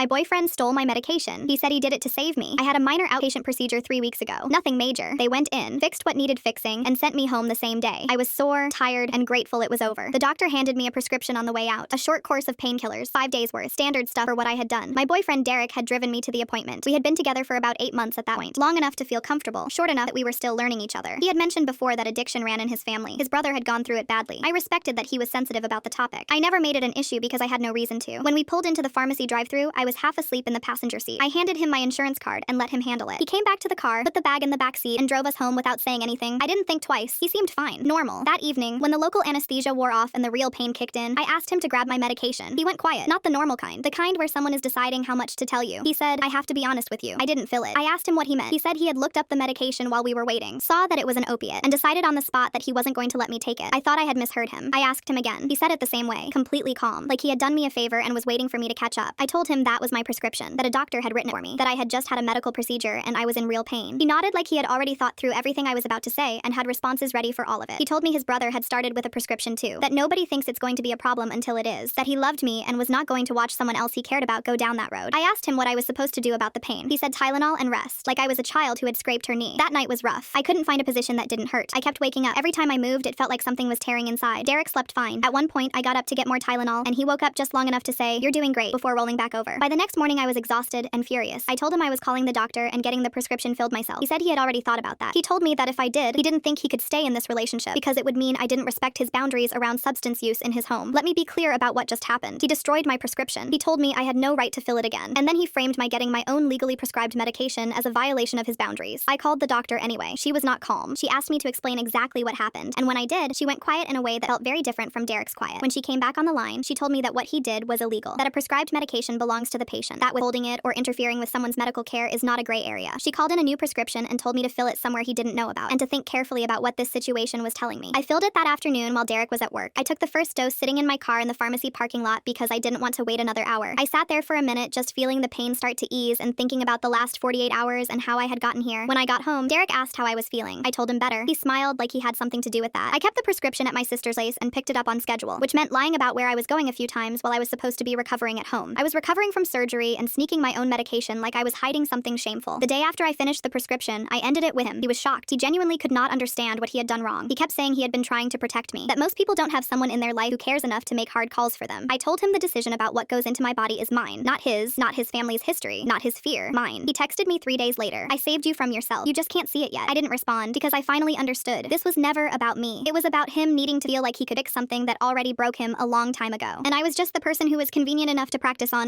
My boyfriend stole my medication. He said he did it to save me. I had a minor outpatient procedure 3 weeks ago. Nothing major. They went in, fixed what needed fixing, and sent me home the same day. I was sore, tired, and grateful it was over. The doctor handed me a prescription on the way out. A short course of painkillers, 5 days worth. Standard stuff for what I had done. My boyfriend Derek had driven me to the appointment. We had been together for about 8 months at that point. Long enough to feel comfortable. Short enough that we were still learning each other. He had mentioned before that addiction ran in his family. His brother had gone through it badly. I respected that he was sensitive about the topic. I never made it an issue because I had no reason to. When we pulled into the pharmacy drive-thru, I was half asleep in the passenger seat. I handed him my insurance card and let him handle it. He came back to the car, put the bag in the back seat, and drove us home without saying anything. I didn't think twice. He seemed fine. Normal. That evening, when the local anesthesia wore off and the real pain kicked in, I asked him to grab my medication. He went quiet. Not the normal kind. The kind where someone is deciding how much to tell you. He said, "I have to be honest with you. I didn't fill it." I asked him what he meant. He said he had looked up the medication while we were waiting, saw that it was an opiate, and decided on the spot that he wasn't going to let me take it. I thought I had misheard him. I asked him again. He said it the same way, completely calm, like he had done me a favor and was waiting for me to catch up. I told him that was my prescription, that a doctor had written it for me, that I had just had a medical procedure and I was in real pain. He nodded like he had already thought through everything I was about to say and had responses ready for all of it. He told me his brother had started with a prescription too, that nobody thinks it's going to be a problem until it is, that he loved me and was not going to watch someone else he cared about go down that road. I asked him what I was supposed to do about the pain. He said Tylenol and rest, like I was a child who had scraped her knee. That night was rough. I couldn't find a position that didn't hurt. I kept waking up. Every time I moved, it felt like something was tearing inside. Derek slept fine. At one point, I got up to get more Tylenol, and he woke up just long enough to say, "You're doing great," before rolling back over. By the next morning, I was exhausted and furious. I told him I was calling the doctor and getting the prescription filled myself. He said he had already thought about that. He told me that if I did, he didn't think he could stay in this relationship because it would mean I didn't respect his boundaries around substance use in his home. Let me be clear about what just happened. He destroyed my prescription. He told me I had no right to fill it again. And then he framed my getting my own legally prescribed medication as a violation of his boundaries. I called the doctor anyway. She was not calm. She asked me to explain exactly what happened. And when I did, she went quiet in a way that felt very different from Derek's quiet. When she came back on the line, she told me that what he did was illegal, that a prescribed medication belongs to the patient, that withholding it or interfering with someone's medical care is not a gray area. She called in a new prescription and told me to fill it somewhere he didn't know about and to think carefully about what this situation was telling me. I filled it that afternoon while Derek was at work. I took the first dose sitting in my car in the pharmacy parking lot because I didn't want to wait another hour. I sat there for a minute just feeling the pain start to ease and thinking about the last 48 hours and how I had gotten here. When I got home, Derek asked how I was feeling. I told him better. He smiled like he had something to do with that. I kept the prescription at my sister's place and picked it up on schedule, which meant lying about where I was going a few times while I was supposed to be recovering at home. I was recovering from surgery and sneaking my own medication like I was hiding something shameful. The day after I finished the prescription, I ended it with him. He was shocked. He genuinely could not understand what he had done wrong. He kept saying he had been trying to protect me, that most people don't have someone in their life who cares enough to make hard calls for them. I told him the decision about what goes into my body is mine, not his family's history, not his fear, mine. He texted me 3 days later. "I saved you from yourself. You just can't see it yet." I didn't respond because I finally understood. This was never about me. It was about him needing to feel like he could fix something that already broke him a long time ago. And I was just the person who was convenient enough to practice on.